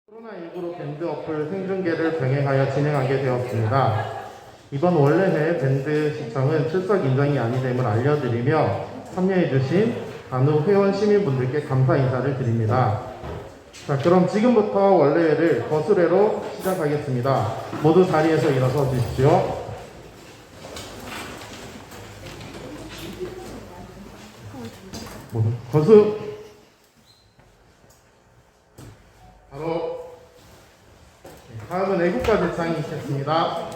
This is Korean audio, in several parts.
코로나19로 밴드 어플 생중계를 병행하여 진행하게 되었습니다. 이번 원래회 밴드 시청은 출석 인정이 아니됨을 알려드리며 참여해주신 간호 회원 시민분들께 감사 인사를 드립니다. 자, 그럼 지금부터 원래회를 거수회로 시작하겠습니다. 모두 자리에서 일어서 주십시오. 거수. 바로 다음은 애국가 대창이 있겠습니다.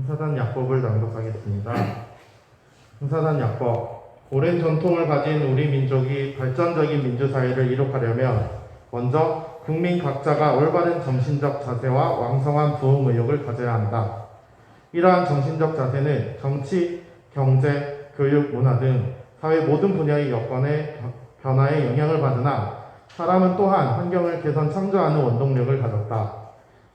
흥사단 약법을 낭독하겠습니다. 흥사단 약법. 오랜 전통을 가진 우리 민족이 발전적인 민주사회를 이룩하려면 먼저 국민 각자가 올바른 정신적 자세와 왕성한 부흥 의욕을 가져야 한다. 이러한 정신적 자세는 정치, 경제, 교육, 문화 등 사회 모든 분야의 여건의 변화에 영향을 받으나 사람은 또한 환경을 개선 창조하는 원동력을 가졌다.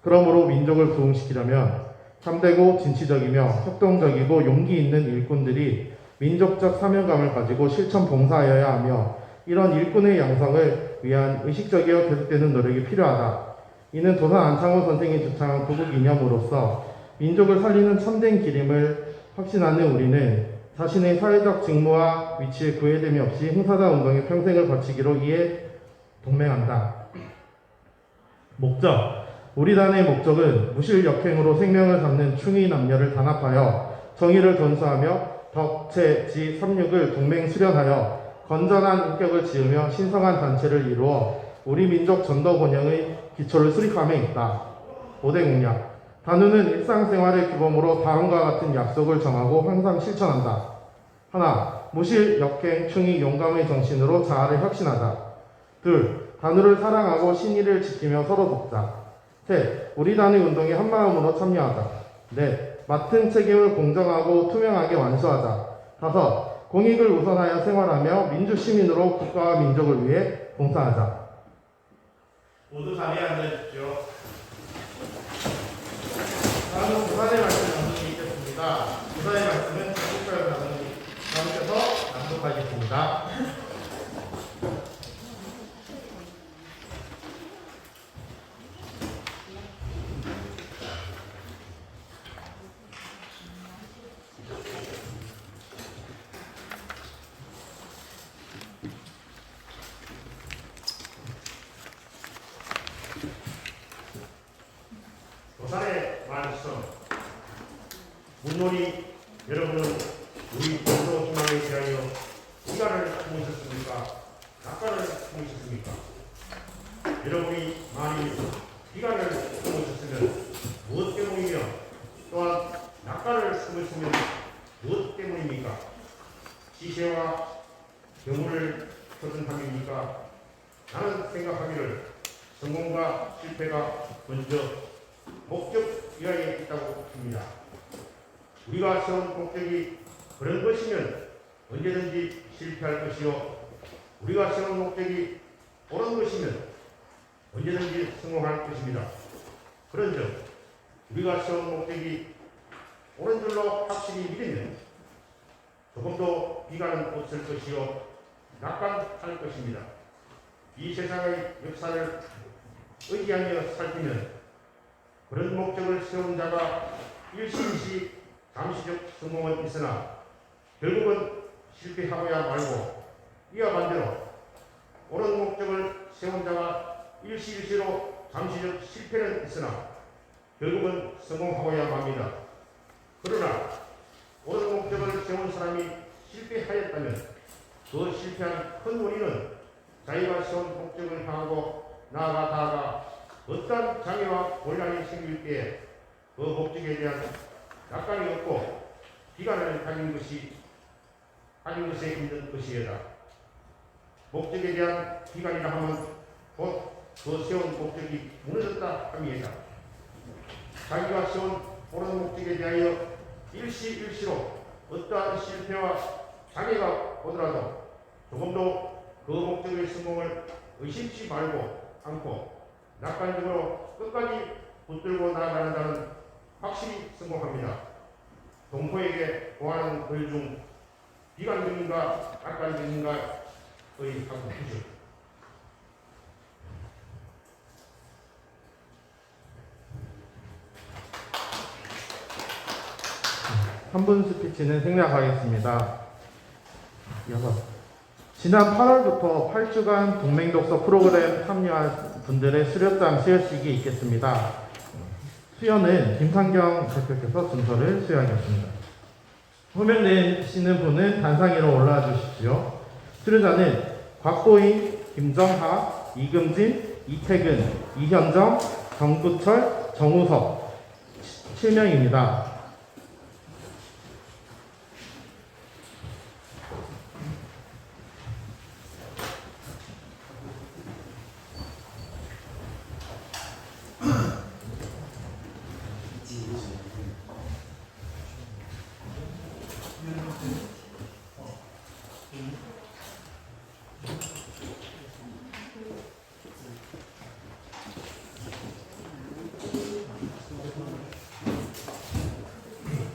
그러므로 민족을 부흥시키려면 참되고 진취적이며 협동적이고 용기 있는 일꾼들이 민족적 사명감을 가지고 실천 봉사하여야 하며 이런 일꾼의 양성을 위한 의식적이어 계속되는 노력이 필요하다. 이는 도산 안창호 선생이 주창한 구국 이념으로서 민족을 살리는 참된 기림을 확신하는 우리는 자신의 사회적 직무와 위치에 구애됨이 없이 흥사단 운동에 평생을 바치기로 이에 동맹한다. 목적. 우리 단의 목적은 무실역행으로 생명을 담는 충의 남녀를 단합하여 정의를 건수하며 덕체, 지, 삼육을 동맹 수련하여 건전한 인격을 지으며 신성한 단체를 이루어 우리 민족 전도 번영의 기초를 수립함에 있다. 5대 공약. 단우는 일상생활의 규범으로 다음과 같은 약속을 정하고 항상 실천한다. 하나, 무실, 역행, 충의, 용감의 정신으로 자아를 혁신하자. 둘, 단우를 사랑하고 신의를 지키며 서로 돕자. 셋, 우리 단위 운동에 한마음으로 참여하자. 넷, 맡은 책임을 공정하고 투명하게 완수하자. 다섯, 공익을 우선하여 생활하며 민주시민으로 국가와 민족을 위해 봉사하자. 모두 자리에 앉아주십시오. 다음은 부산의 말씀 낭독이 있겠습니다. 부산의 말씀은 전국별 나누께서 낭독하겠습니다. 부산의 말씀. 문놀이 여러분은 우리 전도 희망에 대하여 우가를 품으셨습니까? 낙가를 품으셨습니까? 여러분이 만일 비가를 품으셨으면 무엇 때문이며 또한 낙가를 품으시면 무엇 때문입니까? 시세와 경우를 표준함입니까? 나는 생각하기를 성공과 실패가 먼저 목적 이하에 있다고 봅니다. 우리가 세운 목적이 그런 것이면 언제든지 실패할 것이요, 우리가 세운 목적이 옳은 것이면 언제든지 성공할 것입니다. 그런즉 우리가 세운 목적이 옳은 줄로 확실히 믿으면 조금도 비관은 없을 것이요, 낙관할 것입니다. 이 세상의 역사를 의지하며 살피면 그런 목적을 세운 자가 일시일시 잠시적 성공은 있으나 결국은 실패하고야 말고, 이와 반대로 옳은 목적을 세운 자가 일시일시로 잠시적 실패는 있으나 결국은 성공하고야 맙니다. 그러나 옳은 목적을 세운 사람이 실패하였다면 그 실패한 큰 원인은 자기가 세운 목적을 향하고 나아가다가 어떤 장애와 곤란이 생길 때에 그 목적에 대한 낙관이 없고 비관을 가진 것에 있는 것이다. 목적에 대한 비관이라 하면 곧 그 세운 목적이 무너졌다 함이다. 자기가 세운 옳은 목적에 대하여 일시일시로 어떠한 실패와 장애가 오더라도 조금도 그 목적의 성공을 의심치 말고 않고 낙관적으로 끝까지 붙들고 나아가는 자는 확실히 성공합니다. 동포에게 보하는 글 중 비관적인가 낙관적인가의 한번 보시오. 한 분 스피치는 생략하겠습니다. 이어서 지난 8월부터 8주간 동맹독서 프로그램 참여한 분들의 수료장 수여식이 있겠습니다. 수여는 김상경 대표께서 순서를 수여하겠습니다. 호명 내시는 분은 단상 위로 올라와 주십시오. 수료자는 곽보인, 김정하, 이금진, 이태근, 이현정, 정구철, 정우석 7명입니다.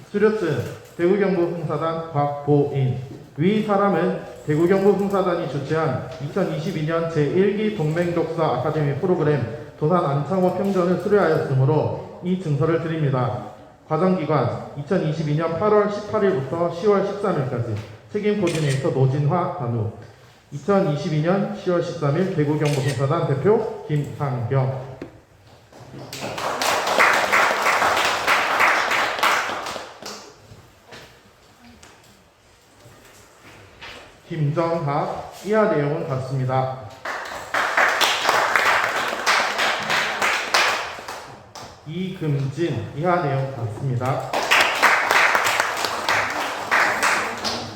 수료증 대구경북흥사단 곽보인. 위 사람은 대구경북흥사단이 주최한 2022년 제1기 동맹독서 아카데미 프로그램 도산 안창호 평전을 수료하였으므로 이 증서를 드립니다. 과정기관 2022년 8월 18일부터 10월 13일까지 책임 코디네이터 노진화 단우, 2022년 10월 13일 대구경북흥사단 대표 김상경. 김정학 이하 내용은 같습니다. 이금진 이하 내용 같습니다.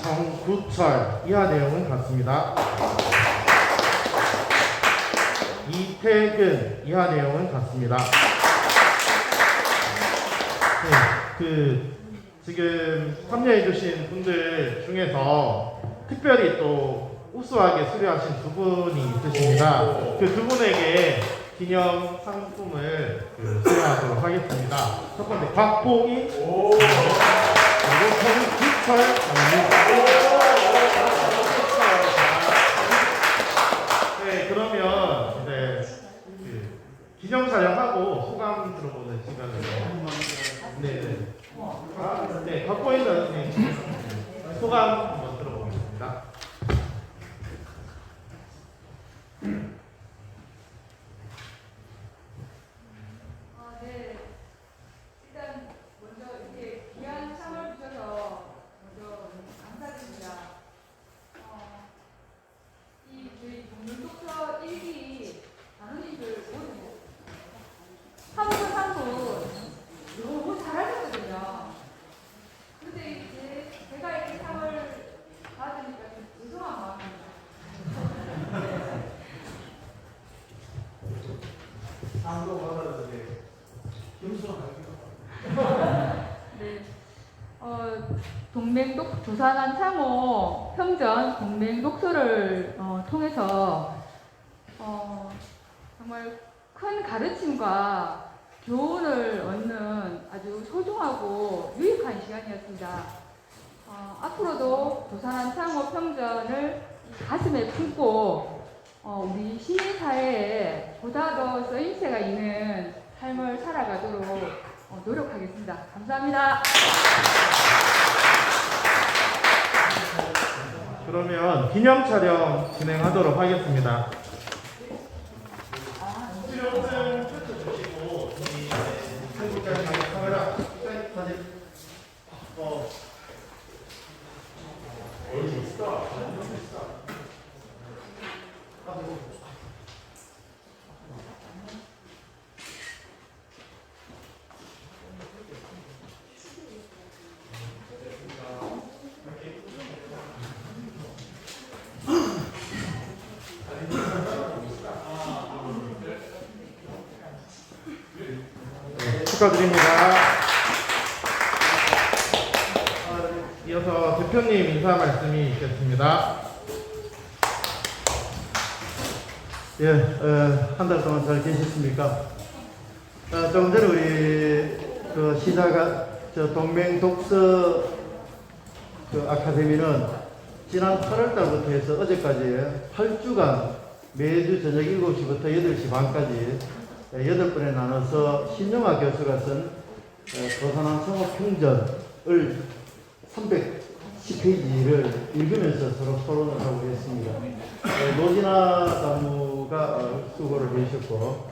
정구철 이하 내용은 같습니다. 이태근 이하 내용은 같습니다. 지금 참여해주신 분들 중에서 특별히 또 우수하게 수료하신 두 분이 있으십니다. 그 두 분에게 기념 상품을 수여하도록 하겠습니다. 첫 번째 곽봉희 그리고 정규철 네, 그러면 이제 기념 촬영하고 소감 들어보는 시간을 네, 곽봉희 선생님 소감 한번 들어보겠습니다. 네. 일단 먼저 이렇게 귀한 상을 주셔서 먼저 감사드립니다. 이 저희 동문독서 1기 단원님들 모두 한 분 한 분 너무 잘하셨거든요. 근데 이제 제가 이렇게 상을 받으니까 좀 죄송한 마음입니다. 상도 받았는데 네. 동맹독 조사단 창호 평전 동맹독서를 통해서 정말 큰 가르침과 교훈을 얻는 아주 소중하고 유익한 시간이었습니다. 앞으로도 조사단 창호 평전을 가슴에 품고 우리 시민사회에 보다 더 쓰임새가 있는 삶을 살아가도록 노력하겠습니다. 감사합니다. 그러면 기념 촬영 진행하도록 하겠습니다. 수료는 펼쳐주시고 한국까지 카메라 사진 어디 있어? 축하드립니다. 이어서 대표님 인사 말씀이 있겠습니다. 예, 한 달 동안 잘 계셨습니까? 조금 전에 우리 동맹 독서 아카데미는 지난 8월 달부터 해서 어제까지 8주간 매주 저녁 7시부터 8시 반까지 8번에 나눠서 신영아 교수가 쓴 도산한 성업평전을 310페이지를 읽으면서 서로 토론을 하고 있습니다. 노진아 사무가 수고를 해주셨고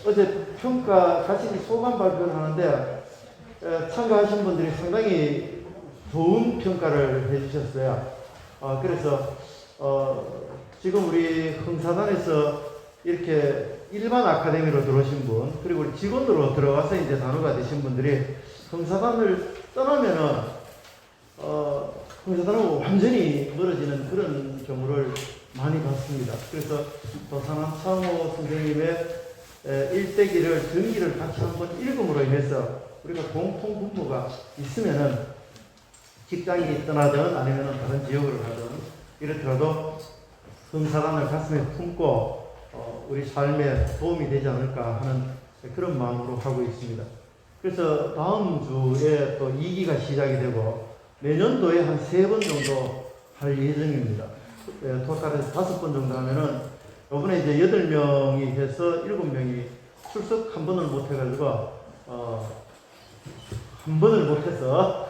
어제 평가 같이 소감 발표를 하는데 참가하신 분들이 상당히 좋은 평가를 해주셨어요. 그래서 지금 우리 흥사단에서 이렇게 일반 아카데미로 들어오신 분, 그리고 우리 직원으로 들어와서 이제 단원가 되신 분들이 흥사단을 떠나면은 흥사단하고 완전히 멀어지는 그런 경우를 많이 봤습니다. 그래서 도산한 창호 선생님의 일대기를 전기를 같이 한번 읽음으로 인해서 우리가 공통 분모가 있으면은 직장이 떠나든 아니면 다른 지역으로 가든 이렇더라도 흥사단을 가슴에 품고 우리 삶에 도움이 되지 않을까 하는 그런 마음으로 하고 있습니다. 그래서 다음 주에 또 2기가 시작이 되고 내년도에 한 3번 정도 할 예정입니다. 토탈에서 5번 정도 하면은 이번에 이제 8명이 해서 7명이 출석 한 번을 못 해가지고 한 번을 못 해서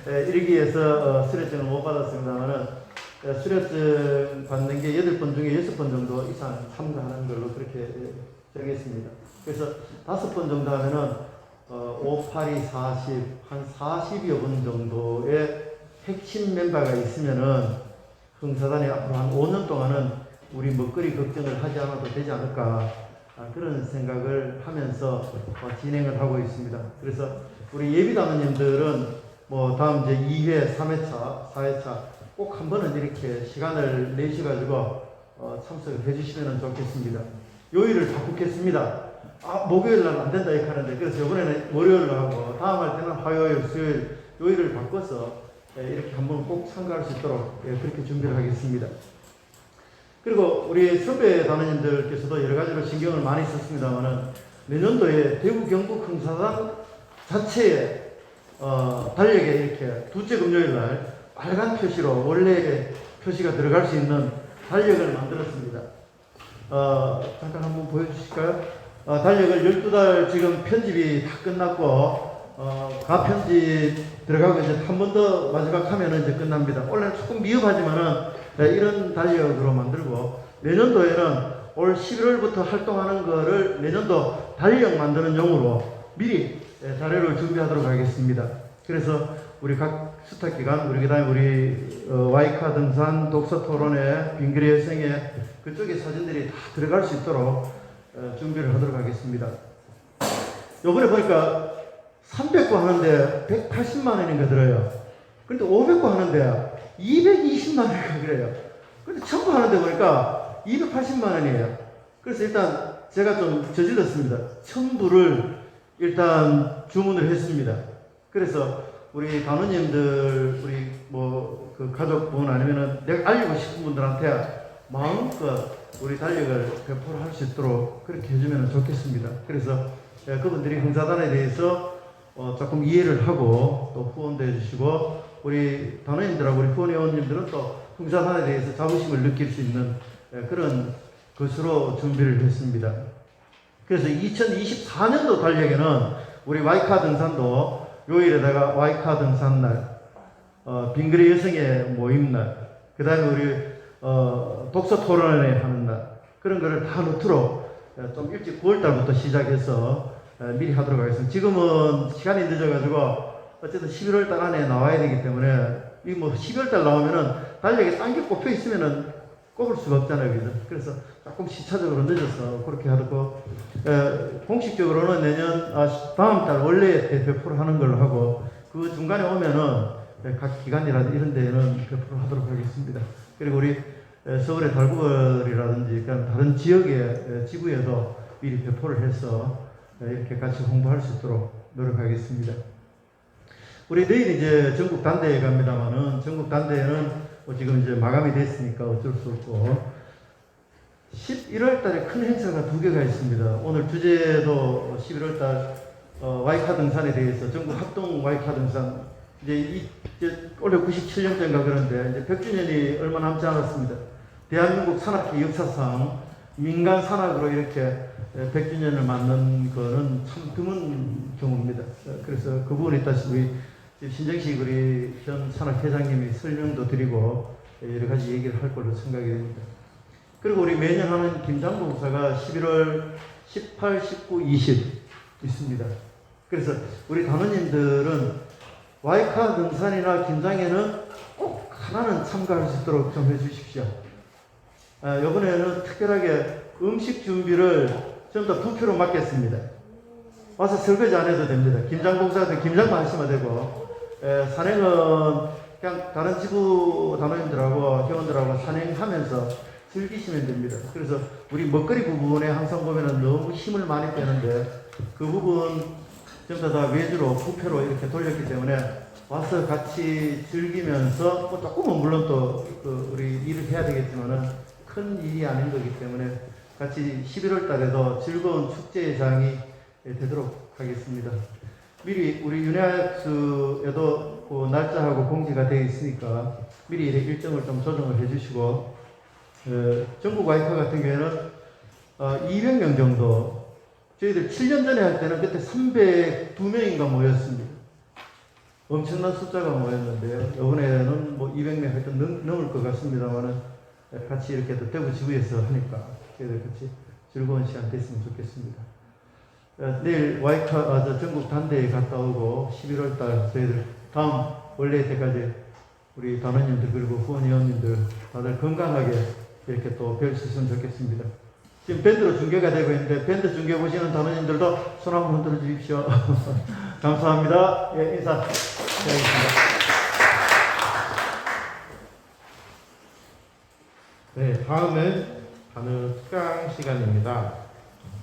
1기에서 수료증을 못 받았습니다만은 수료증 받는 게 8번 중에 6번 정도 이상 참가하는 걸로 그렇게 정했습니다. 그래서 5번 정도 하면은 5, 8이 40, 한 40여 번 정도의 핵심 멤버가 있으면은 흥사단이 앞으로 한 5년 동안은 우리 먹거리 걱정을 하지 않아도 되지 않을까 그런 생각을 하면서 진행을 하고 있습니다. 그래서 우리 예비단원님들은 뭐 다음 이제 2회, 3회차, 4회차 꼭 한 번은 이렇게 시간을 내셔가지고 참석을 해주시면 좋겠습니다. 요일을 바꾸겠습니다. 목요일 날 안 된다 이렇게 하는데 그래서 이번에는 월요일로 하고 다음 할 때는 화요일, 수요일 요일을 바꿔서 이렇게 한번 꼭 참가할 수 있도록 그렇게 준비를 하겠습니다. 그리고 우리 선배 단원님들께서도 여러 가지로 신경을 많이 썼습니다만은 내년도에 대구 경북 흥사단 자체에 달력에 이렇게 둘째 금요일 날 빨간 표시로 원래 표시가 들어갈 수 있는 달력을 만들었습니다. 잠깐 한번 보여주실까요? 달력을 12달 지금 편집이 다 끝났고 가편집 들어가고 이제 한 번 더 마지막 하면은 이제 끝납니다. 원래는 조금 미흡하지만은 이런 달력으로 만들고 내년도에는 올 11월부터 활동하는 거를 내년도 달력 만드는 용으로 미리 자료를 준비하도록 하겠습니다. 그래서 우리 각 스타 기관, 그다음에 우리 와이카 등산 독서 토론회, 빙그레 여생회 그쪽에 사진들이 다 들어갈 수 있도록 준비를 하도록 하겠습니다. 요번에 보니까 300구 하는데 180만 원인가 들어요. 근데 500구 하는데 220만 원인가 그래요. 근데 1000구 하는데 보니까 280만 원이에요. 그래서 일단 제가 좀 저질렀습니다. 1000부를 일단 주문을 했습니다. 그래서 우리 단원님들, 우리 뭐 그 가족분 아니면은 내가 알리고 싶은 분들한테 마음껏 우리 달력을 배포를 할 수 있도록 그렇게 해주면 좋겠습니다. 그래서 그분들이 흥사단에 대해서 조금 이해를 하고 또 후원도 해주시고 우리 단원님들하고 우리 후원 회원님들은 또 흥사단에 대해서 자부심을 느낄 수 있는 그런 것으로 준비를 했습니다. 그래서 2024년도 달력에는 우리 와이카 등산도 요일에다가 와이카 등산날, 빙그레 여성의 모임날, 그 다음에 우리 독서 토론회 하는 날 그런 거를 다 넣도록 좀 일찍 9월달부터 시작해서 미리 하도록 하겠습니다. 지금은 시간이 늦어가지고 어쨌든 11월달 안에 나와야 되기 때문에 이 뭐 12월달 나오면은 달력에 딴 게 꼽혀 있으면은 꼽을 수가 없잖아요, 그죠? 그래서 조금 시차적으로 늦어서 그렇게 하고 공식적으로는 내년 다음 달 원래 배포를 하는 걸로 하고 그 중간에 오면은 각 기관이라든지 이런 데에는 배포를 하도록 하겠습니다. 그리고 우리 서울의 달구걸이라든지 다른 지역의 지구에도 미리 배포를 해서 이렇게 같이 홍보할 수 있도록 노력하겠습니다. 우리 내일 이제 전국 단대회 갑니다만은 전국 단대회는 지금 이제 마감이 됐으니까 어쩔 수 없고 11월 달에 큰 행사가 2개가 있습니다. 오늘 주제도 11월 달 와이카 등산에 대해서 전국 합동 와이카 등산 이제 올해 97년째인가 그런데 이제 100주년이 얼마 남지 않았습니다. 대한민국 산악회 역사상 민간 산악으로 이렇게 100주년을 맞는 거는 참 드문 경우입니다. 그래서 그 부분에 따라서 우리 신정식 우리 현 산악회장님이 설명도 드리고 여러 가지 얘기를 할 걸로 생각이 됩니다. 그리고 우리 매년 하는 김장봉사가 11월 18, 19, 20 있습니다. 그래서 우리 단원님들은 와이카 등산이나 김장에는 꼭 하나는 참가할 수 있도록 좀 해주십시오. 이번에는 특별하게 음식 준비를 전부 다 부표로 맡겠습니다. 와서 설거지 안 해도 됩니다. 김장봉사한테 김장만 하시면 되고 산행은 그냥 다른 지부 단원님들하고 회원들하고 산행하면서 즐기시면 됩니다. 그래서 우리 먹거리 부분에 항상 보면은 너무 힘을 많이 빼는데 그 부분 전부 다 외주로 부표로 이렇게 돌렸기 때문에 와서 같이 즐기면서 뭐 조금은 물론 또 우리 일을 해야 되겠지만은 큰 일이 아닌 거기 때문에 같이 11월 달에도 즐거운 축제장이 되도록 하겠습니다. 미리 우리 윤회학수에도 그 날짜하고 공지가 되어 있으니까 미리 일정을 좀 조정을 해주시고 전국 와이카 같은 경우에는 200명 정도 저희들 7년 전에 할 때는 그때 302명인가 모였습니다. 엄청난 숫자가 모였는데요. 이번에는 뭐 200명 하여튼 넘을 것 같습니다만은 같이 이렇게 또 대구 지구에서 하니까 저희들 같이 즐거운 시간 됐으면 좋겠습니다. 내일 와이카 전국 단대에 갔다 오고 11월 달 저희들 다음 원래 때까지 우리 단원님들 그리고 후원위원님들 다들 건강하게 이렇게 또 뵐 수 있으면 좋겠습니다. 지금 밴드로 중계가 되고 있는데 밴드 중계 보시는 단원님들도 손 한번 흔들어 주십시오. 감사합니다. 예, 인사드리겠습니다. 네, 다음은 단우 특강 시간입니다.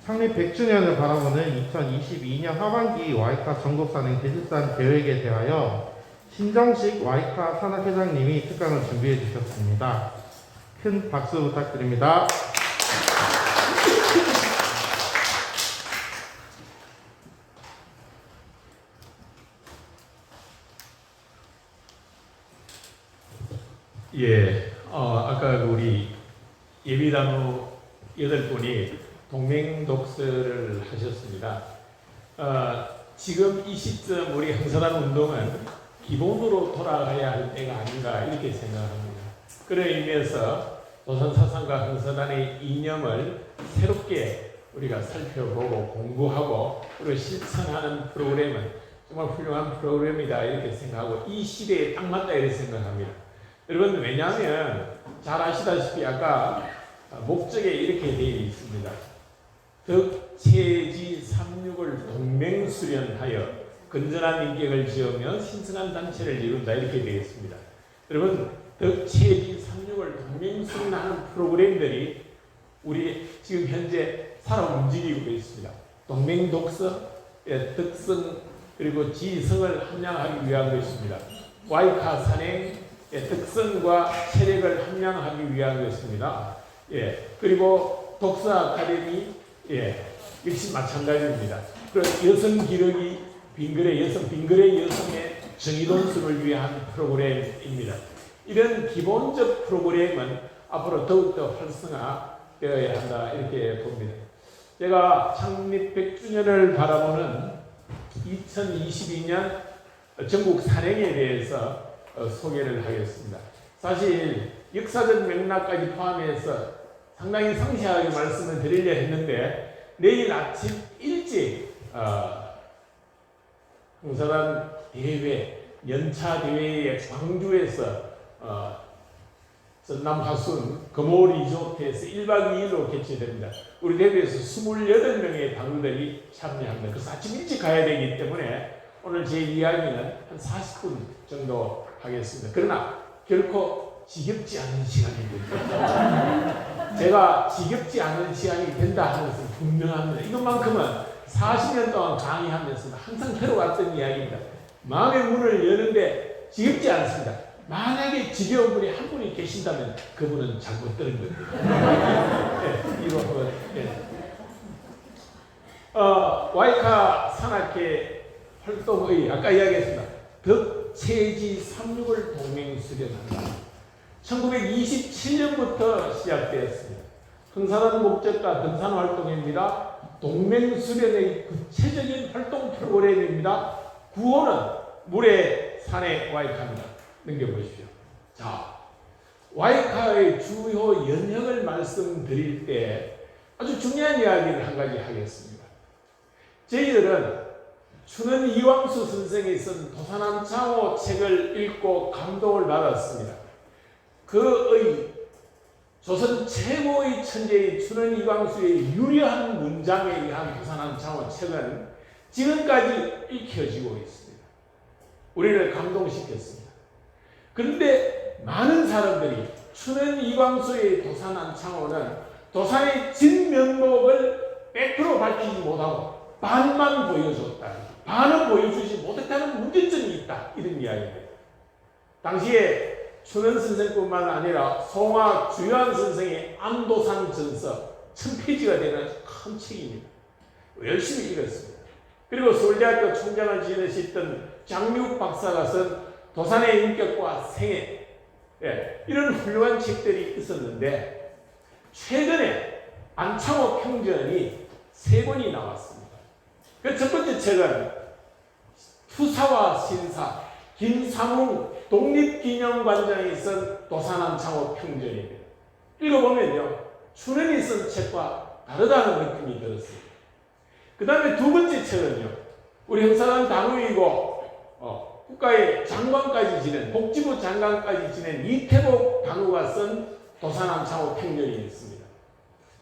창립 100주년을 바라보는 2022년 하반기 와이카 전국산행 대집산 계획에 대하여 신정식 와이카 산악회장님이 특강을 준비해 주셨습니다. 큰 박수 부탁드립니다. 예, 아까 우리 예비단우 8분이 동맹 독서를 하셨습니다. 지금 이 시점 우리 흥선한 운동은 기본으로 돌아가야 할 때가 아닌가 이렇게 생각합니다. 그런 의미에서 조선사상과 흥선한의 이념을 새롭게 우리가 살펴보고 공부하고 그리고 실천하는 프로그램은 정말 훌륭한 프로그램이다 이렇게 생각하고 이 시대에 딱 맞다 이렇게 생각합니다. 여러분 왜냐하면 잘 아시다시피 아까 목적에 이렇게 되어 있습니다. 덕체지 삼육을 동맹수련하여 건전한 인격을 지으며 신성한 단체를 이룬다 이렇게 되어 있습니다. 여러분 덕체지 삼육을 동맹수련하는 프로그램들이 우리 지금 현재 살아 움직이고 있습니다. 동맹 독서, 덕성 그리고 지성을 함양하기 위한 것입니다. 와이카 산행 덕성과 체력을 함양하기 위한 것입니다. 예, 그리고 독서 아카데미 역시 마찬가지입니다. 그리고 여성 기러기 빙그레 여성의 정의돈수를 위한 프로그램입니다. 이런 기본적 프로그램은 앞으로 더욱더 활성화되어야 한다 이렇게 봅니다. 제가 창립 100주년을 바라보는 2022년 전국 산행에 대해서 소개를 하겠습니다. 사실 역사적 맥락까지 포함해서 상당히 상세하게 말씀을 드리려 했는데 내일 아침 일찍 흥선한 대회 연차 대회에 광주에서 전남 화순 금호 리조트에서 1박 2일로 개최됩니다. 우리 대회에서 28명의 당구들이 참여합니다. 그래서 아침 일찍 가야 되기 때문에 오늘 제 이야기는 한 40분 정도 하겠습니다. 그러나 결코 지겹지 않은 시간입니다. 제가 지겹지 않은 시간이 된다 하는 것은 분명합니다. 이것만큼은 40년 동안 강의하면서 항상 해로웠던 이야기입니다. 마음의 문을 여는데 지겹지 않습니다. 만약에 지겨운 분이 한 분이 계신다면 그분은 잘못 들은 겁니다. 네, 이거 한번. 네. 와이카 산악회 활동의 아까 이야기했습니다. 덕체지 삼육을 동맹수련한다. 1927년부터 시작되었습니다. 흥선한 목적과 등산활동입니다. 동맹수련의 구체적인 활동 프로그램입니다. 구호는 물의 산의 와이카입니다. 넘겨보십시오. 자, 와이카의 주요 연역을 말씀드릴 때 아주 중요한 이야기를 한 가지 하겠습니다. 저희들은 춘원 이왕수 선생이 쓴 도산암창호 책을 읽고 감동을 받았습니다. 그의 조선 최고의 천재인 춘원 이왕수의 유려한 문장에 의한 도산암창호 책은 지금까지 읽혀지고 있습니다. 우리를 감동시켰습니다. 그런데 많은 사람들이 춘원 이광수의 도산암창호는 도산의 진면목을 100% 밝히지 못하고 반만 보여줬다. 반은 보여주지 못했다는 문제점이 있다. 이런 이야기입니다. 당시에 춘원 선생뿐만 아니라 송화 주요한 선생의 암도산 전서 1000페이지가 되는 큰 책입니다. 열심히 읽었습니다. 그리고 서울대학교 총장을 지내셨던 장육 박사가 쓴 도산의 인격과 생애 이런 훌륭한 책들이 있었는데 최근에 안창호 평전이 3권이 나왔습니다. 그 첫 번째 책은 투사와 신사 김삼웅 독립기념관장이 쓴 도산암창호 평전입니다. 읽어보면요 춘원이 쓴 책과 다르다는 느낌이 들었습니다. 그 다음에 두 번째 책은요 우리 흥선한 단우이고 국가의 장관까지 지낸, 복지부 장관까지 지낸 이태복 간호가 쓴 도산암 창호 평전이 있습니다.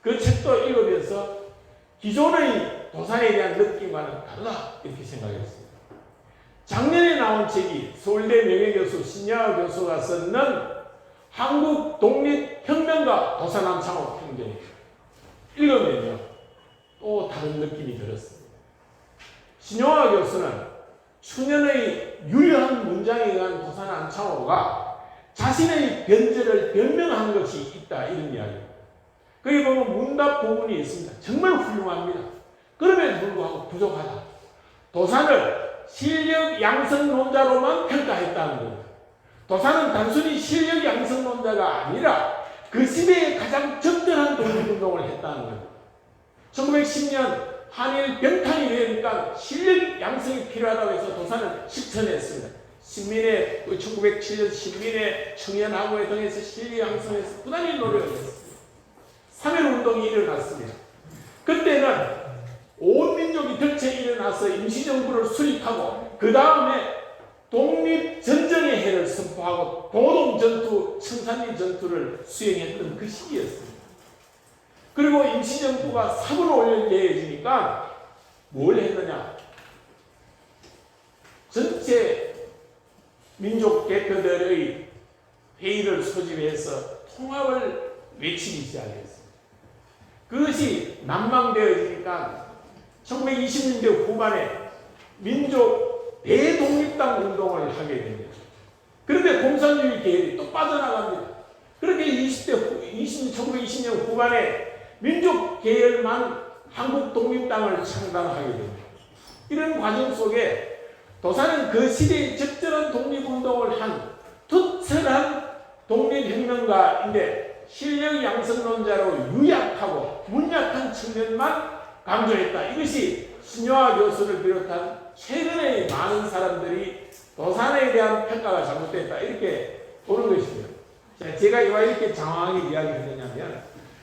그 책도 읽으면서 기존의 도산에 대한 느낌과는 다르다 이렇게 생각했습니다. 작년에 나온 책이 서울대 명예교수 신여하 교수가 썼는 한국 독립혁명가 도산암 창호 평전입니다. 읽으면요 또 다른 느낌이 들었습니다. 신여하 교수는 추년의 유려한 문장에 의한 도산암 창호가 자신의 변절을 변명한 것이 있다 이런 이야기입니다. 거기 보면 문답 부분이 있습니다. 정말 훌륭합니다. 그럼에도 불구하고 부족하다. 도산을 실력 양성론자로만 평가했다는 겁니다. 도산은 단순히 실력 양성론자가 아니라 그 시대에 가장 적절한 독립운동을 했다는 겁니다. 1910년 한일 병탄이 되니까 실력 양성이 필요하다고 해서 도산을 실천했습니다. 1907년 신민의 청년하고에 등해서 실력 양성해서 부단히 노력을 했습니다. 3.1운동이 일어났습니다. 그때는 온 민족이 덜채 일어나서 임시정부를 수립하고 그 다음에 독립전쟁의 해를 선포하고 도동전투, 청산리 전투를 수행했던 그 시기였습니다. 그리고 임시정부가 사부를 올려지니까 뭘 했느냐? 전체 민족 대표들의 회의를 소집해서 통합을 외치기 시작했습니다. 그것이 난망되어지니까 1920년대 후반에 민족 대독립당 운동을 하게 됩니다. 그런데 공산주의 계열이 또 빠져나갑니다. 그렇게 1920년 후반에 민족 계열만 한국 독립당을 창당하게 됩니다. 이런 과정 속에 도산은 그 시대에 적절한 독립운동을 한 투철한 독립혁명가인데 실력 양성론자로 유약하고 문약한 측면만 강조했다. 이것이 신여하 교수를 비롯한 최근의 많은 사람들이 도산에 대한 평가가 잘못됐다. 이렇게 보는 것입니다. 자, 제가 왜 이렇게 장황하게 이야기했느냐면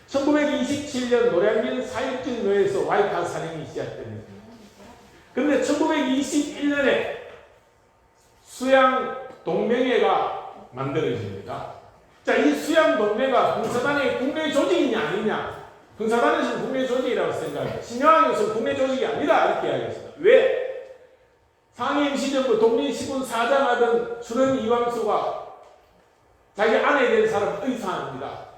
1927년 노량진 4.1절 노예에서 와이파 산행이 시작됩니다. 그런데 1921년에 수양동맹회가 만들어집니다. 자, 이 수양동맹회가 흥사단의 국내 조직이냐 아니냐? 흥사단에서는 국내 조직이라고 생각해요. 신여하 교수는 국내 조직이 아니다 이렇게 이야기했습니다. 왜? 상해 임시정부 독립시군 사장하던 주는 이광수가 자기 아내에 대한 사람 의사합니다.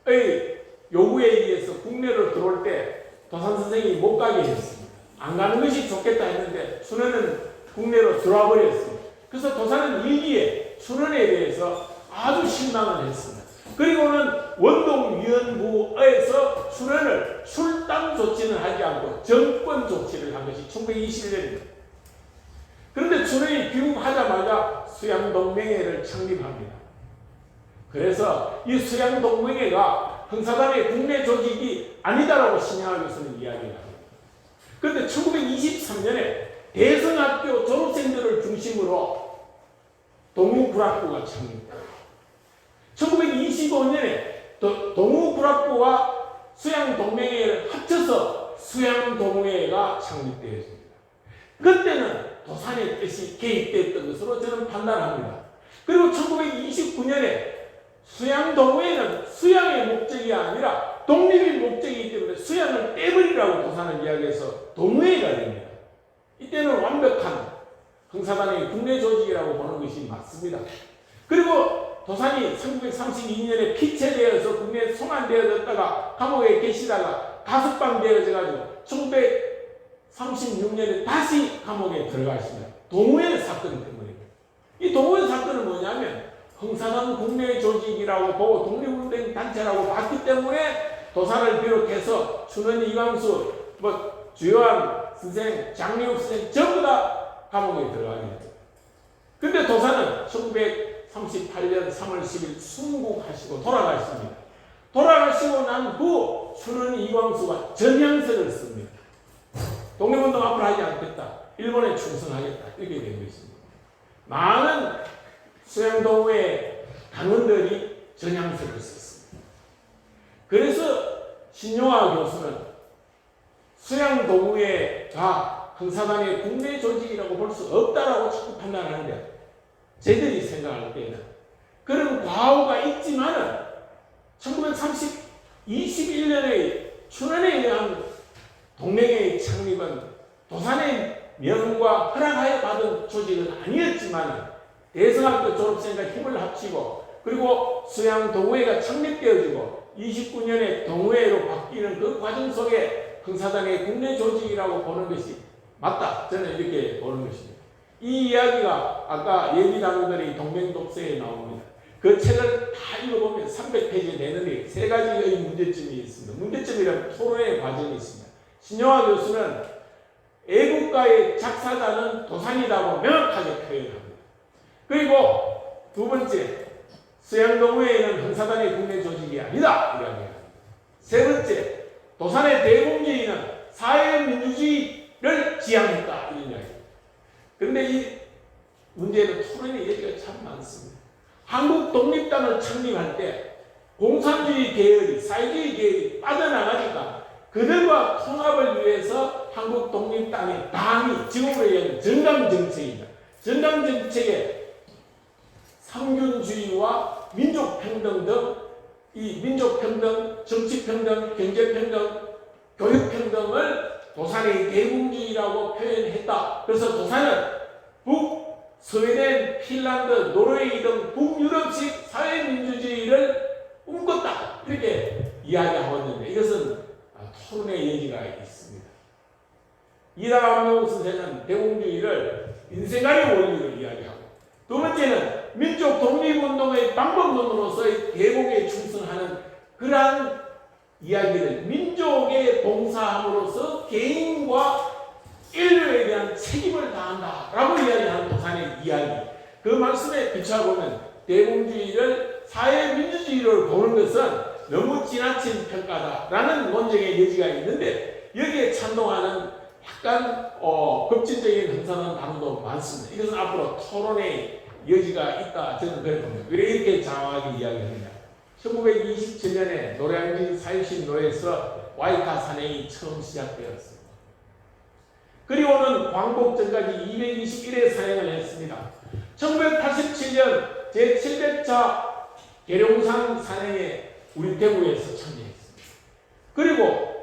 의 요구에 의해서 국내로 들어올 때 도산 선생이 못 가게 했습니다. 안 가는 것이 좋겠다 했는데 순원은 국내로 들어와 버렸습니다. 그래서 도산은 일기에 순원에 대해서 아주 실망을 했습니다. 그리고는 원동위원부에서 순원을 출당 조치는 하지 않고 정권 조치를 한 것이 1921년입니다. 그런데 순원이 귀국하자마자 수양동맹회를 창립합니다. 그래서 이 수양동맹회가 흥사단의 국내 조직이 아니다라고 신여하 교수는 이야기를 합니다. 그런데 1923년에 대성학교 졸업생들을 중심으로 동우불학부가 창립됩니다. 1925년에 동우불학부와 수양동맹회를 합쳐서 수양동맹회가 창립되었습니다. 그때는 도산의 뜻이 개입됐던 것으로 저는 판단합니다. 그리고 1929년에 수양동맹회는 수양의 목적이 아니라 독립의 목적이기 때문에 수양을 떼버리라고 도산을 이야기해서 동회가 됩니다. 이때는 완벽한 흥사단의 국내 조직이라고 보는 것이 맞습니다. 그리고 도산이 1932년에 피체되어서 국내에 송환되어졌다가 감옥에 계시다가 가석방 되어져가지고 1936년에 다시 감옥에 들어가십니다. 동호회 사건 때문입니다. 이 동호회 사건은 뭐냐면 흥사단 국내 조직이라고 보고 독립운동 단체라고 봤기 때문에 도산을 비롯해서 춘원 이광수, 주요한 선생, 장미욱 선생 전부 다 감옥에 들어가게 됩니다. 근데 도산은 1938년 3월 10일 순국하시고 돌아가십니다. 돌아가시고 난 후 춘원 이광수가 전향서를 씁니다. 독립운동 앞으로 하지 않겠다. 일본에 충성하겠다. 이렇게 된 것입니다. 많은 수양동호회 당원들이 전향서를 썼습니다. 그래서 신여하 교수는 수양동호회가 흥사단의 국내 조직이라고 볼 수 없다라고 자꾸 판단하는데 저희들이 생각할 때는 그런 과오가 있지만은 1921년의 춘원에 의한 동맹의 창립은 도산의 명과 허락하에 받은 조직은 아니었지만 대성학교 졸업생과 힘을 합치고 그리고 수양 동호회가 창립되어지고 29년에 동호회로 바뀌는 그 과정 속에 흥사단의 국내 조직이라고 보는 것이 맞다. 저는 이렇게 보는 것입니다. 이 이야기가 아까 예비당원들이 동맹독서에 나옵니다. 그 책을 다 읽어보면 300페이지 내는데 세 가지의 문제점이 있습니다. 문제점이란 토론의 과정이 있습니다. 신영화 교수는 애국가의 작사자는 도산이라고 명확하게 표현합니다. 그리고 두 번째, 수양동호회는 흥사단의 국내 조직이 아니다. 이야기합니다. 세 번째, 도산의 대공주의는 사회민주주의를 지향했다. 이런 이야기입니다. 그런데 이 문제는 토론의 얘기가 참 많습니다. 한국 독립당을 창립할 때 공산주의 계열이, 사회주의 계열이 빠져나가니까 그들과 통합을 위해서 한국 독립당의 당이 지금으로 얘기하는 정당정책입니다. 정당정책에 상균주의와 민족평등 등 이 민족평등, 정치평등, 경제평등, 교육평등을 도산의 대공주의라고 표현했다. 그래서 도산은 스웨덴, 핀란드, 노르웨이 등 북유럽식 사회민주주의를 꿈꿨다. 이렇게 이야기하고 있는데 이것은 토론의 여지가 있습니다. 이다감용 선생은 대공주의를 인생관의 원리로 이야기하고 두 번째는 민족 독립운동의 방법론으로서의 대공에 충성하는 그러한 이야기를 민족에 봉사함으로써 개인과 인류에 대한 책임을 다한다라고 이야기하는 도산의 이야기. 그 말씀에 비춰보면 대공주의를 사회민주주의로 보는 것은 너무 지나친 평가다라는 논쟁의 여지가 있는데 여기에 찬동하는 약간 급진적인 흥선한 단어도 많습니다. 이것은 앞으로 토론의 여지가 있다. 저는 그렇게 봅니다. 왜 이렇게 장황하게 이야기합니다. 1927년에 노량진 사유신로에서 와이카 산행이 처음 시작되었습니다. 그리고는 광복전까지 221회 산행을 했습니다. 1987년 제700차 계룡산 산행에 우리 대구에서 참여했습니다. 그리고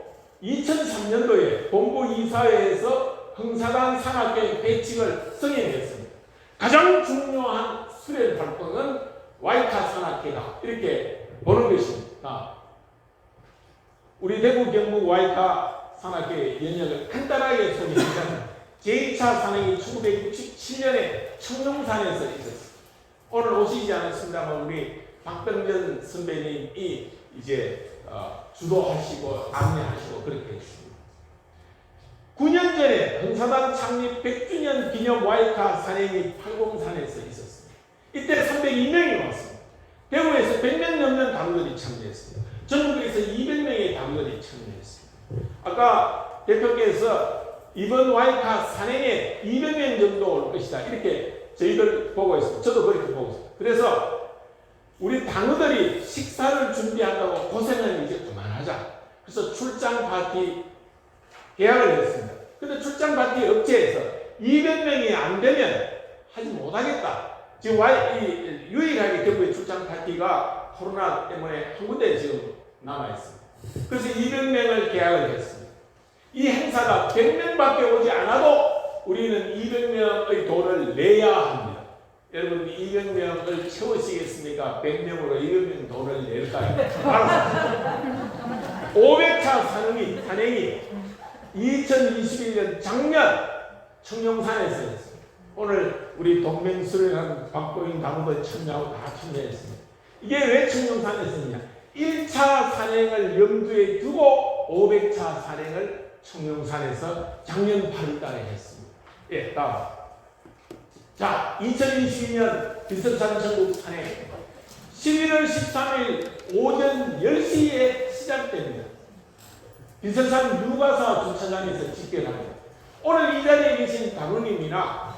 2003년도에 본부 이사회에서 흥사단 산악회 배칭을 승인했습니다. 가장 중요한 수련 활동은 와이카 산악회다. 이렇게 보는 것입니다. 우리 대구 경북 와이카 산악회 연역을 간단하게 소개하자면 제2차 산행이 1967년에 청룡산에서 있었습니다. 오늘 오시지 않았습니다만 우리 박병전 선배님이 이제 주도하시고 안내하시고 그렇게 했습니다. 9년 전에 흥사단 창립 100주년 기념 와이카 산행이 팔공산에서 있었습니다. 이때 302명이 왔습니다. 대구에서 100명 넘는 당원들이 참여했습니다. 전국에서 200명의 당원들이 참여했습니다. 아까 대표께서 이번 와이카 산행에 200명 정도 올 것이다. 이렇게 저희들 보고 있습니다. 저도 그렇게 보고 있습니다. 그래서 우리 당원들이 식사를 준비한다고 고생을 이제 그만하자. 그래서 출장 파티 계약을 했습니다. 근데 출장 파티 업체에서 200명이 안 되면 하지 못하겠다. 지금 유일하게 경북의 출장 파티가 코로나 때문에 한 군데 지금 남아 있습니다. 그래서 200명을 계약을 했습니다. 이 행사가 100명밖에 오지 않아도 우리는 200명의 돈을 내야 합니다. 여러분 200명을 채우시겠습니까? 100명으로 200명 돈을 낼까요? 알았습니다. 500차 산행이 2021년 작년 청룡산에서 했습니다. 오늘 우리 동맹수련하는 박보인 당원도 참여하고 다 참여했습니다. 이게 왜 청룡산에서 했냐? 1차 산행을 염두에 두고 500차 산행을 청룡산에서 작년 8월달에 했습니다. 예, 다음. 자, 2022년 비설산 전국 산행 11월 13일 오전 10시에 시작됩니다. 비설산 유가사 주차장에서 집결합니다. 오늘 이 자리에 계신 당원님이나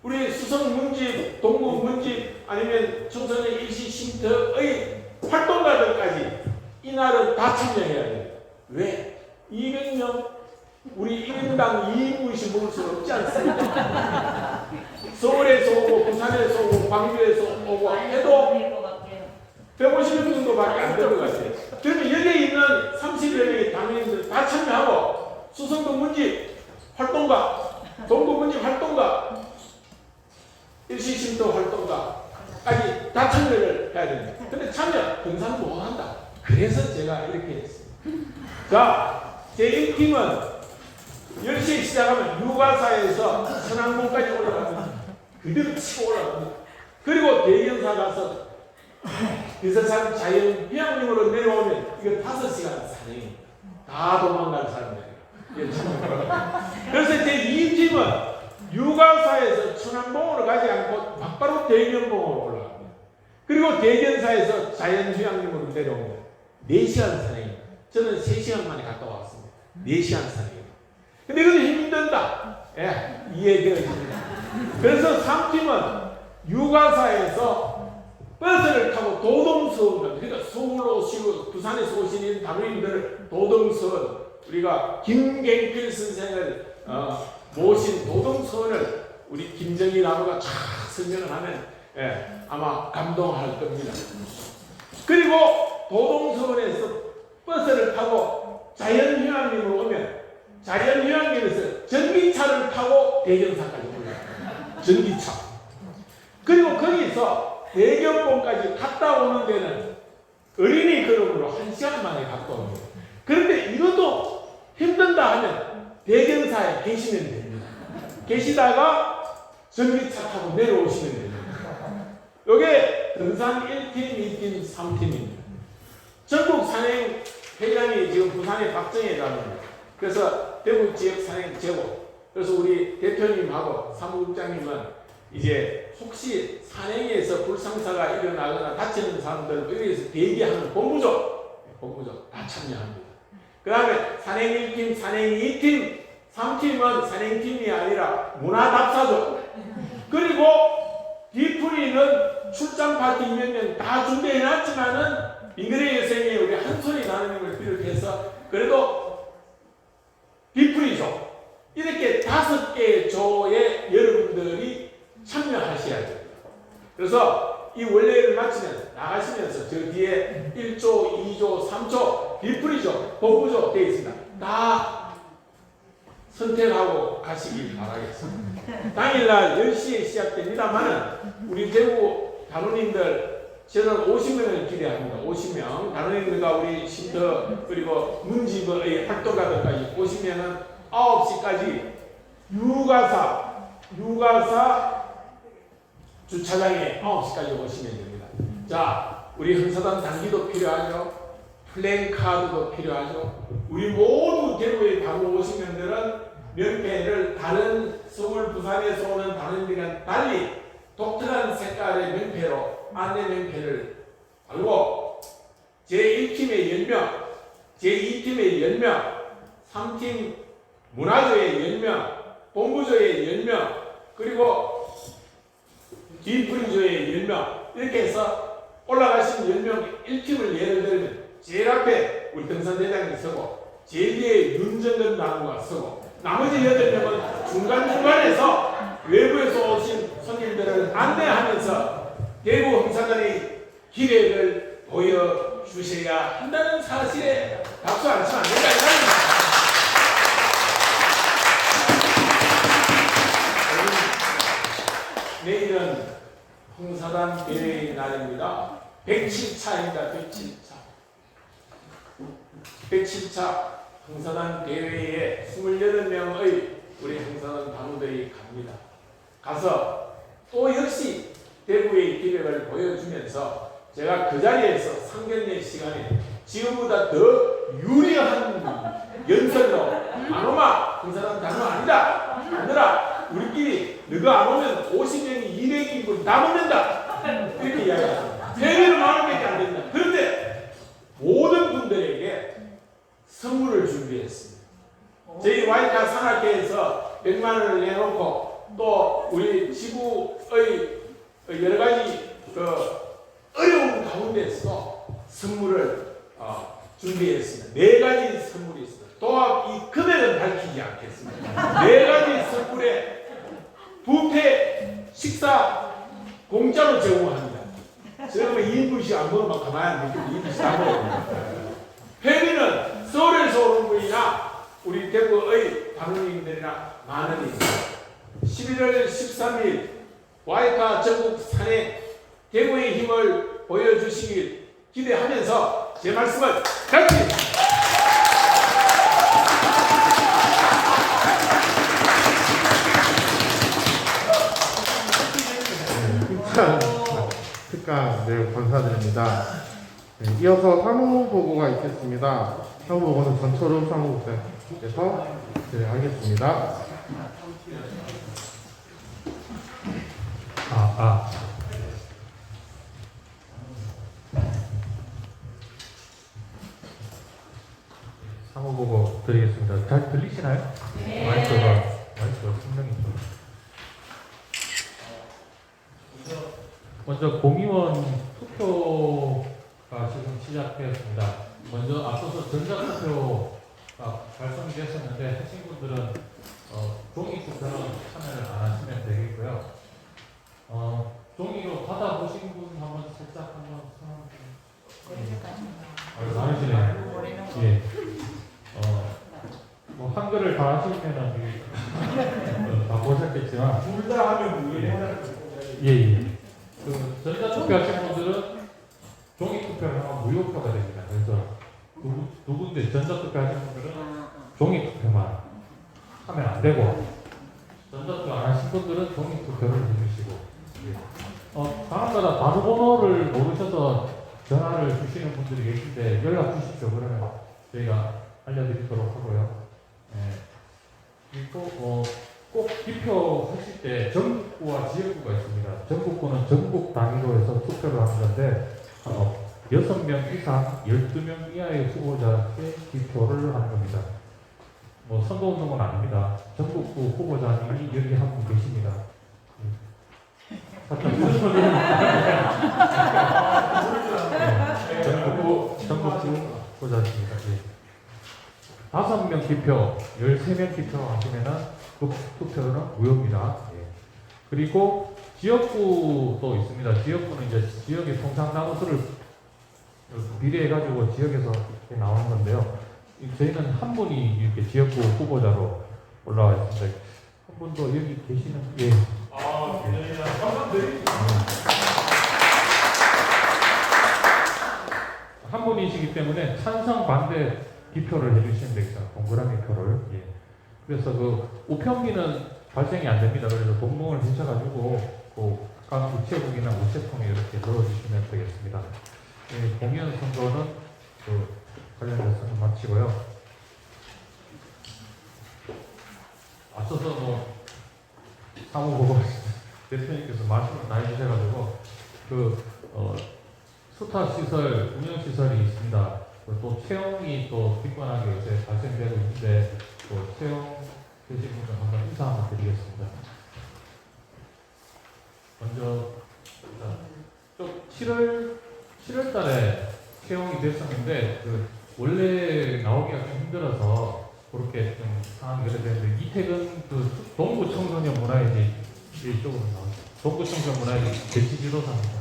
우리 수성 문집, 동구 문집 아니면 청소년 일시 쉼터의 활동가들까지 이날은 다 참여해야 돼요. 왜? 200명 우리 1인당 2인분씩 먹을 수는 없지 않습니까? 서울에서 오고 부산에서 오고 광주에서 오고 해도 150명 정도밖에 안 될 것 같아요. 그러면 여기에 있는 30여 명의 당원인들 다 참여하고 수성도 문집 활동가, 동구 문집 활동가, 일시심도 활동가까지 다 참여를 해야 됩니다. 근데 참여, 등산 못 한다. 그래서 제가 이렇게 했습니다. 자, 제 1팀은 10시에 시작하면 유가사에서 선안봉까지 올라갑니다. 그대로 치고 올라갑니다. 그리고 대견사 가서 비서산 자연 휴양림으로 내려오면 이거 5시간 산행입니다. 다 도망가는 사람들이에요. 그래서 제 2팀은 유가사에서 천안봉으로 가지 않고 바로 대견봉으로 올라갑니다. 그리고 대견사에서 자연 휴양림으로 내려오면 4시간 산행입니다. 저는 3시간 만에 갔다 왔습니다. 4시간 산행입니다. 근데 이것도 힘든다. 예, 이해되어집니다. 그래서 3팀은 유가사에서 버스를 타고 도동서원, 그러니까 서울로 오시고 부산에서 오시는 당원인들을 도동서원, 우리가 김갱필 선생을 모신 도동서원을 우리 김정희 나무가 쫙 설명을 하면 아마 감동할 겁니다. 그리고 도동서원에서 버스를 타고 자연휴양림으로 오면 자연휴양림에서 전기차를 타고 대견사까지 올라갑니다. 전기차. 그리고 거기서 대견봉까지 갔다 오는 데는 어린이 걸음으로 1시간 만에 갔다 옵니다. 그런데 이것도 힘든다 하면 대견사에 계시면 됩니다. 계시다가 전기차 타고 내려오시면 됩니다. 이게 등산 1팀, 2팀, 3팀입니다. 전국 산행 회장이 지금 부산에 박정혜라는 그래서 대구 지역 산행 제고 그래서 우리 대표님하고 사무국장님은 이제 혹시 산행에서 불상사가 일어나거나 다치는 사람들을 위해서 대기하는 본부조 다 참여합니다. 그 다음에 산행 1팀, 산행 2팀, 3팀은 산행팀이 아니라 문화답사조 그리고 뒤풀이는 출장 파티 몇 명 다 준비해놨지만은 잉그레 여생의 우리 한솔이 나누님을 비롯해서 그래도 뒤풀이조 이렇게 5개 조에 여러분들이 참여하셔야 됩니다. 그래서 이 원래를 마치면 나가시면서 저 뒤에 1조, 2조, 3조, 뒤풀이조, 본부조 되어 있습니다. 다 선택하고 가시길 바라겠습니다. 당일날 10시에 시작됩니다만은 우리 대구 단원님들 저는 50명을 기대합니다. 50명. 단원님들과 우리 쉼터 그리고 문집의 활동가들까지 50명은 9시까지 유가사 주차장에 9시까지 오시면 됩니다. 자, 우리 흥사단 단기도 필요하죠. 플랜카드도 필요하죠. 우리 모두 대구에 가고 오신 분들은 명패를 다른 서울, 부산에서 오는 단원들이랑 달리 독특한 색깔의 명패로 안내 명패를 달고 제1팀의 10명, 제2팀의 10명, 3팀 문화조의 10명, 본부조의 10명, 그리고 뒤풀이조의 10명 이렇게 해서 올라가신 10명 1팀을 예를 들면 제일 앞에 우리 등산대장이 서고 제일 뒤에 윤정근 나무가 서고 나머지 8명은 중간중간에서 외부에서 오신 손님들을 안내하면서 대구 흥사단의 기획을 보여주셔야 한다는 사실에 박수 안 치면 안 된다. 내일은 흥사단 대회의 날입니다. 107차입니다. 107차 흥사단 대회에 28명의 우리 흥사단 단원들이 갑니다. 가서 또 역시 대구의 기획을 보여주면서 제가 그 자리에서 상견례 시간에 지금보다 더 유리한 연설로 안 오마 흥사단 단원 아니다. 아니라 우리끼리 너가 안 오면 50명이 200인분 다 먹는다. 이렇게 이야기합니다. 3배로 만원밖에 안 된다. 그런데 모든 분들에게 선물을 준비했습니다. 저희 와이카 산악회에서 100만 원을 내놓고 또 우리 지구의 여러 가지 어려운 가운데서 선물을 준비했습니다. 4가지 선물이 있습니다. 또 이 금액은 밝히지 하시지 않겠습니다. 4가지 선물에 뷔페 식사 공짜로 제공합니다. 저러면 2인분씩 안 먹으면 가만히 안 두고 2인분씩 안 먹어요. 회비는 서울에서 오는 분이나 우리 대구의 방문인들이나 만 원입니다. 11월 13일 와이파 전국 산행 대구의 힘을 보여주시길 기대하면서 제 말씀을 마치겠습니다. 특강 네, 감사드립니다. 네, 이어서 사무보고가 있겠습니다. 사무보고는 전철읍 사무국장께서 하겠습니다. 사무보고 드리겠습니다. 잘 들리시나요? 마이크가 분명히 좀. 먼저 공의원 투표가 지금 시작되었습니다. 먼저 앞서서 전자투표가 발송이 됐었는데 하신 분들은 종이 투표는 참여를 안 하시면 되겠고요. 종이로 받아보신 분 한번 살짝 한번 많으시네요. 예. 뭐 한글을 다 하시면은 다 보셨겠지만 둘 다 하면 무효예요. 예. 그 전자투표 하신 분들은 종이 투표를 하면 무효표가 됩니다. 그래서 누군데 전자투표 하신 분들은 종이 투표만 하면 안 되고 전자투표 안 하신 분들은 종이 투표를 해주시고 방학마다 단어번호를 모르셔서 전화를 주시는 분들이 계신데 연락 주십시오. 그러면 저희가 알려드리도록 하고요. 그리고 꼭 기표하실 때 전국구와 지역구가 있습니다. 전국구는 전국 단위로 해서 투표를 하는 건데 6명 이상 12명 이하의 후보자께 기표를 하는 겁니다. 뭐 선거운동은 아닙니다. 전국구 후보자님이 여기 한 분 계십니다. 전국구 후보자십니다. 5명 기표, 13명 기표 하시면은 그 투표는 무효입니다. 그리고 지역구도 있습니다. 지역구는 이제 지역의 통상당수를 비례해가지고 지역에서 이렇게 나오는 건데요. 저희는 한 분이 이렇게 지역구 후보자로 올라와 있습니다. 한 분도 여기 계시는, 예. 한 분이시기 때문에 찬성 반대 기표를 해주시면 되겠다. 동그라미 표를. 예. 그래서 그 우편기는 발생이 안 됩니다. 그래서 동봉을 해셔가지고 각 우체국이나 우체통에 이렇게 넣어주시면 되겠습니다. 예, 공연 선거는 관련해서는 마치고요. 앞서서 사무보고 대표님께서 말씀을 다 해주셔가지고 수타 시설, 운영 시설이 있습니다. 또 채용이 또 빈번하게 요새 발생되고 있는데 또 채용 되신 분들 한번 인사 한번 드리겠습니다. 먼저 7월 달에 채용이 됐었는데 원래 나오기가 좀 힘들어서 그렇게 좀 상황이 그랬는데 이태근 동구 청소년 문화예지 이쪽으로 나왔어요. 동구 청소년 문화예지 대치지도사입니다.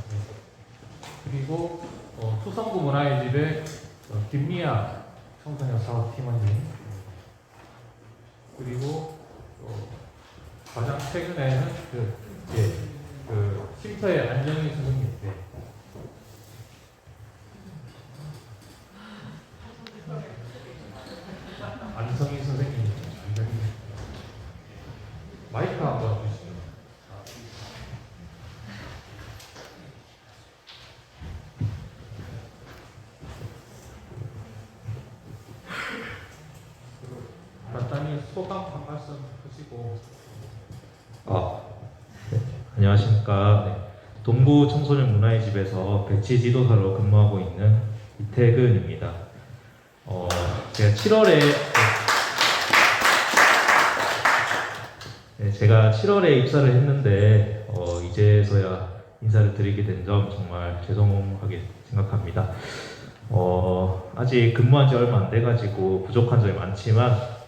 그리고 수성구 문화의 집에 김미아 청소년 사업팀원님, 그리고 가장 최근에는 쉼터의 안정희 선생님, 안성희 선생님, 마이크 한번 주시죠. 간단히 소감 한 말씀 하시고. 네. 안녕하십니까. 네. 동구 청소년 문화의 집에서 배치 지도사로 근무하고 있는 이태근입니다. 제가 7월에 입사를 했는데 이제서야 인사를 드리게 된 점 정말 죄송하게 생각합니다. 아직 근무한 지 얼마 안 돼가지고 부족한 점이 많지만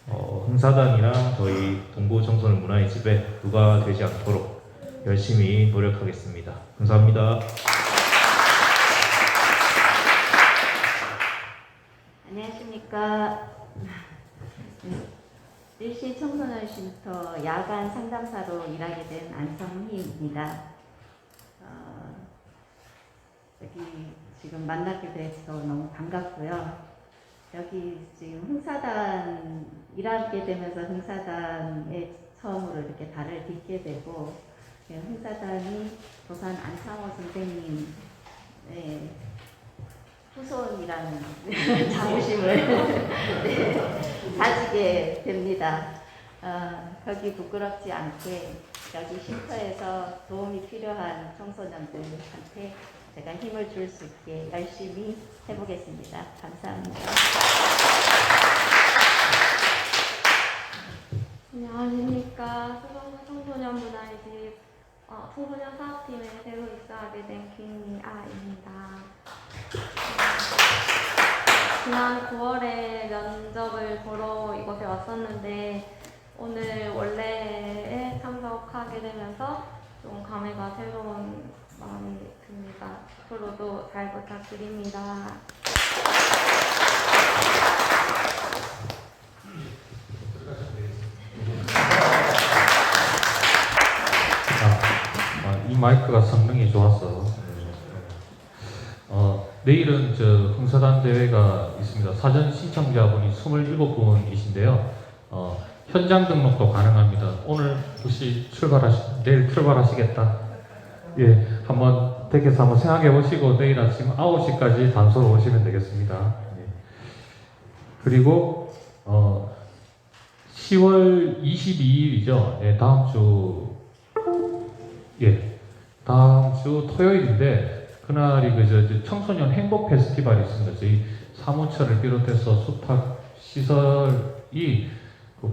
흥사단이랑 저희 동부 청소년 문화의 집에 누가 되지 않도록 열심히 노력하겠습니다. 감사합니다. 안녕하십니까. 일시 청소년 쉼터 야간 상담사로 일하게 된 안성희입니다. 여기 지금 만나게 돼서 너무 반갑고요. 여기 지금 흥사단 일하게 되면서 흥사단에 처음으로 이렇게 발을 딛게 되고, 흥사단이 도산 안창호 선생님의 후손이라는 자부심을 가지게 됩니다. 거기 부끄럽지 않게 여기 쉼터에서 도움이 필요한 청소년들한테 제가 힘을 줄 수 있게 열심히 해보겠습니다. 감사합니다. 안녕하십니까. 수성구 청소년 문화의 집 청소년 사업팀에 새로 입사하게 된 김미아입니다. 지난 9월에 면접을 보러 이곳에 왔었는데 오늘 원래에 참석하게 되면서 좀 감회가 새로운 마음이 듭니다. 앞으로도 잘 부탁드립니다. 이 마이크가 성능이 좋았어. 내일은 흥사단 대회가 있습니다. 사전 신청자분이 27분이신데요. 현장 등록도 가능합니다. 오늘 혹시 내일 출발하시겠다. 예, 한번 댁에서 한번 생각해 보시고 내일 아침 9시까지 단소로 오시면 되겠습니다. 예. 그리고 10월 22일이죠. 예, 다음 주 토요일인데 그날이 청소년 행복 페스티벌이 있습니다. 저희 사무처를 비롯해서 수탁 시설이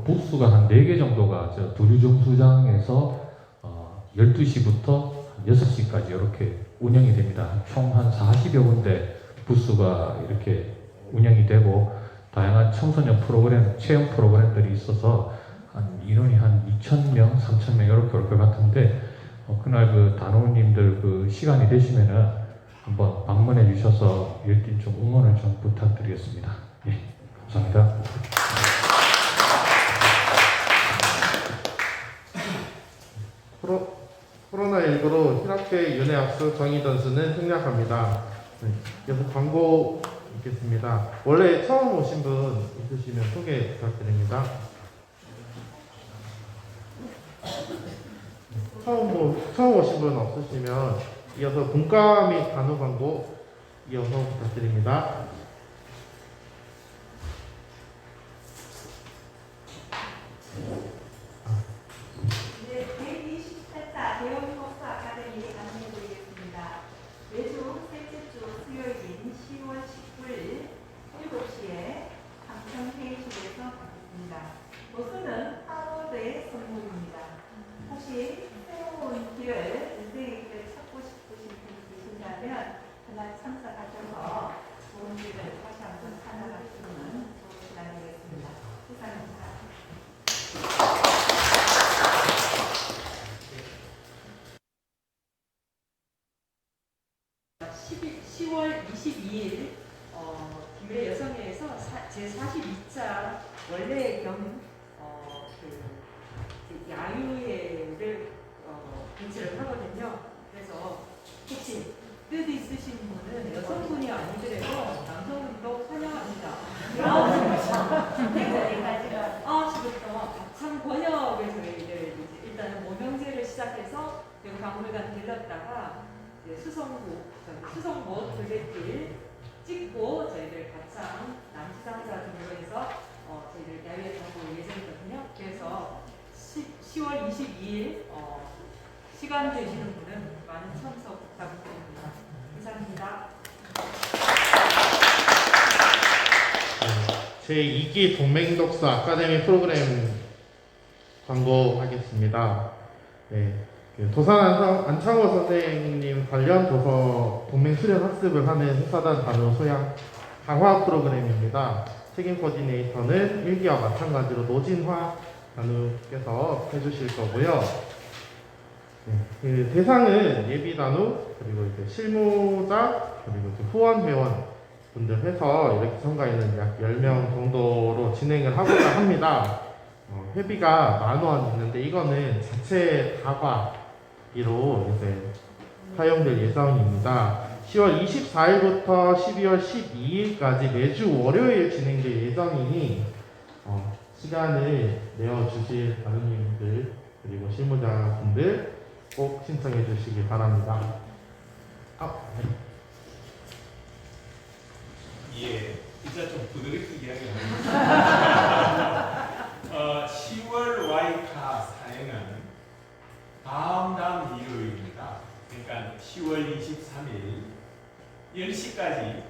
부스가 한 4개 정도가 두류정수장에서 12시부터 6시까지 이렇게 운영이 됩니다. 총 한 40여 군데 부스가 이렇게 운영이 되고 다양한 청소년 프로그램, 체험 프로그램들이 있어서 인원이 한 2,000명, 3,000명 이렇게 올 것 같은데 그날 단원님들 시간이 되시면은 한번 방문해 주셔서 열띤 좀 응원을 좀 부탁드리겠습니다. 예, 감사합니다. 코로나19로 hir학회 윤회학수 정의던수는 생략합니다. 계속 광고 있겠습니다. 원래 처음 오신 분 있으시면 소개 부탁드립니다. 처음 오신 분 없으시면 이어서 본가 및 단호 광고 이어서 부탁드립니다. 네, 128차 대형버스 아카데미 안내드리겠습니다. 매주 셋째 주 수요일인 10월 19일 7시에 강평회의실에서 받습니다. 버스는 하워드의 선물입니다. 혹시 새로운 길을, 인생의 길을 찾고 싶으신 분이 계신다면 그날 참석하셔서 좋은 길을 다시 한번 찾아가시면 좋은 시간이 되겠습니다. 이상입니다. 10월 22일 김해 여성회에서 제42차 원래 겸 야유회를 개최를 하거든요. 그래서 혹시 뜻 있으신 분은 여성분이 아니더라도 남성분도 환영합니다. 9시부터 가창 번역을 저희들 일단은 모명제를 시작해서 여기 박물관 들렀다가 수성못 둘레길 찍고 저희들 가창 남시상사 등으로 해서 저희들 야외에 가볼 예정이거든요. 그래서 10월 22일 시간 되시는 분은 많은 참석 부탁드립니다. 이상입니다. 제2기 동맹독서 아카데미 프로그램 광고하겠습니다. 네, 도산 안창호 선생님 관련 도서 동맹 수련 학습을 하는 흥사단 단원 소양 강화 프로그램입니다. 책임 코디네이터는 일기와 마찬가지로 노진화 단우께서 해주실 거고요. 그 대상은 예비 단우 그리고 이제 실무자 그리고 이제 후원 회원 분들 해서 이렇게 참가인은 약 10명 정도로 진행을 하고자 합니다. 회비가 10,000원 있는데 이거는 자체 다과비로 이제 사용될 예정입니다. 10월 24일부터 12월 12일까지 매주 월요일 진행될 예정이니 시간을 내어주실 단우님들 그리고 실무자분들 꼭 신청해 주시기 바랍니다. 예, 진짜 좀 부드럽게 이야기합니다. 10월 와이카 사행은 다음 일요일입니다. 그러니까 10월 23일 10시까지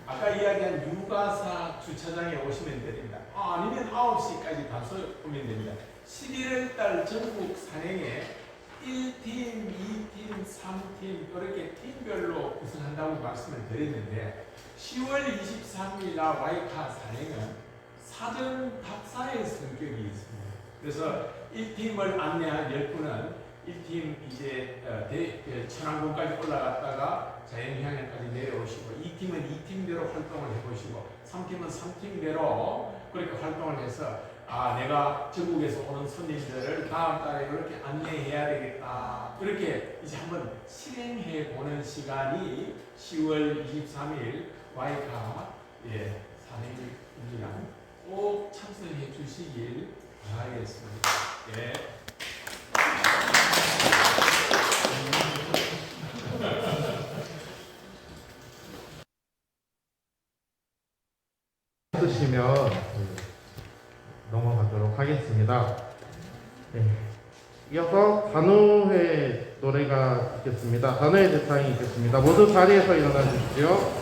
아까 이야기한 유가사 주차장에 오시면 됩니다. 아니면 9시까지 가서 오면 됩니다. 11월 달 전국 산행에 1팀, 2팀, 3팀 이렇게 팀별로 구성한다고 말씀을 드렸는데 10월 23일 날 와이카 산행은 사전 답사의 성격이 있습니다. 그래서 1팀을 안내한 10분은 1팀 이제 천왕봉까지 올라갔다가 자연휴양림까지 내려오시고 2팀은 2팀대로 활동을 해보시고 3팀은 3팀대로 그렇게 활동을 해서 내가 전국에서 오는 손님들을 다음 달에 이렇게 안내해야 되겠다. 이렇게 이제 한번 실행해 보는 시간이 10월 23일 와이카 산행입니다. 꼭 참석해 주시길 바라겠습니다. 예. 쓰시면 넘어가도록 하겠습니다. 네. 이어서 단우회 노래가 있겠습니다. 단우회 대상이 있겠습니다. 모두 자리에서 일어나 주십시오.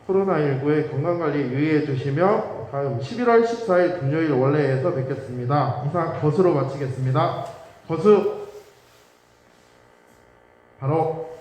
코로나19의 건강관리에 유의해 주시며 다음 11월 14일 금요일 원래에서 뵙겠습니다. 이상 거수로 마치겠습니다. 거수 바로